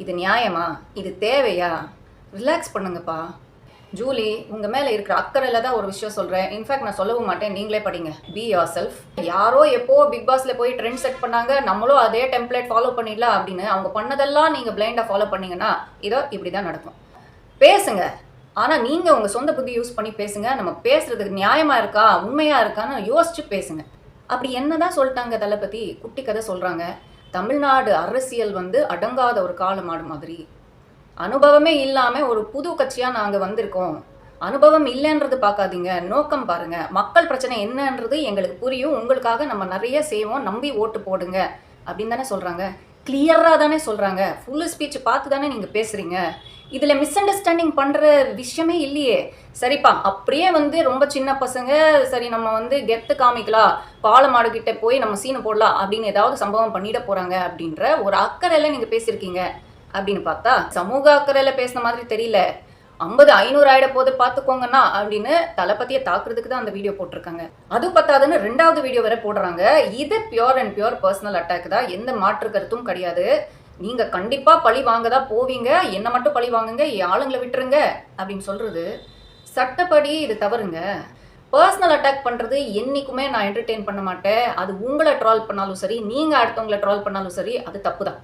இது நியாயமா? இது தேவையா? ரிலாக்ஸ் பண்ணுங்கப்பா. ஜூலி, உங்கள் மேலே இருக்கிற அக்கறையில் தான் ஒரு விஷயம் சொல்கிறேன். இன்ஃபேக்ட் நான் சொல்லவும் மாட்டேன், நீங்களே படிங்க. Be your self. யாரோ எப்போ பிக் பாஸில் போய் ட்ரெண்ட் செட் பண்ணாங்க, நம்மளும் அதே டெம்ப்ளேட் ஃபாலோ பண்ணிடலாம் அப்படின்னு அவங்க பண்ணதெல்லாம் நீங்கள் பிளைண்டாக ஃபாலோ பண்ணிங்கன்னா இதோ இப்படி தான் நடக்கும். பேசுங்க, ஆனால் நீங்கள் உங்கள் சொந்த புத்தி யூஸ் பண்ணி பேசுங்க. நம்ம பேசுகிறதுக்கு நியாயமாக இருக்கா, உண்மையாக இருக்கான்னு யோசிச்சு பேசுங்க. அப்படி என்ன தான் சொல்லிட்டாங்க தளபதி? குட்டி கதை சொல்கிறாங்க. தமிழ்நாடு அரசியல் அடங்காத ஒரு காளை மாடு மாதிரி. அனுபவமே இல்லாமல் ஒரு புது கட்சியாக நாங்கள் வந்திருக்கோம். அனுபவம் இல்லைன்றது பார்க்காதீங்க, நோக்கம் பாருங்கள். மக்கள் பிரச்சனை என்னன்றது எங்களுக்கு புரியும். உங்களுக்காக நம்ம நிறைய செய்வோம், நம்பி ஓட்டு போடுங்க அப்படின்னு தானே சொல்கிறாங்க. கிளியராக தானே சொல்கிறாங்க. ஃபுல்லு ஸ்பீச் பார்த்து தானே நீங்கள் பேசுகிறீங்க. இதில் மிஸ் அண்டர்ஸ்டாண்டிங் பண்ணுற விஷயமே இல்லையே. சரிப்பா, அப்படியே ரொம்ப சின்ன பசங்க, சரி நம்ம கெத்து காமிக்கலாம், பாலமாடு கிட்ட போய் நம்ம சீனை போடலாம் அப்படின்னு ஏதாவது சம்பவம் பண்ணிட போகிறாங்க அப்படின்ற ஒரு அக்கறையில் நீங்கள் பேசியிருக்கீங்க. அப்படின்னு பார்த்தா சமூக அக்கறையில் பேசின மாதிரி தெரியல. 50 500 ஆயிட போது பார்த்துக்கோங்கன்னா அப்படின்னு தளபதியை தாக்குறதுக்கு தான் அந்த வீடியோ போட்டிருக்காங்க. அது பத்தாதுன்னு 2வது வீடியோ வேற போடுறாங்க. இது pure and pure personal attack தான், எந்த மாற்று கருத்தும் கிடையாது. நீங்க கண்டிப்பா பழி வாங்க தான் போவீங்க, என்ன மட்டும் பழி வாங்குங்க, ஆளுங்களை விட்டுருங்க அப்படின்னு சொல்றது சட்டப்படி இது தவறுங்க. பர்சனல் அட்டாக் பண்ணுறது என்றைக்குமே நான் என்டர்டெயின் பண்ண மாட்டேன். அது உங்களை ட்ரால் பண்ணாலும் சரி, நீங்கள் அடுத்தவங்களை ட்ரால் பண்ணாலும் சரி, அது தப்பு தான்.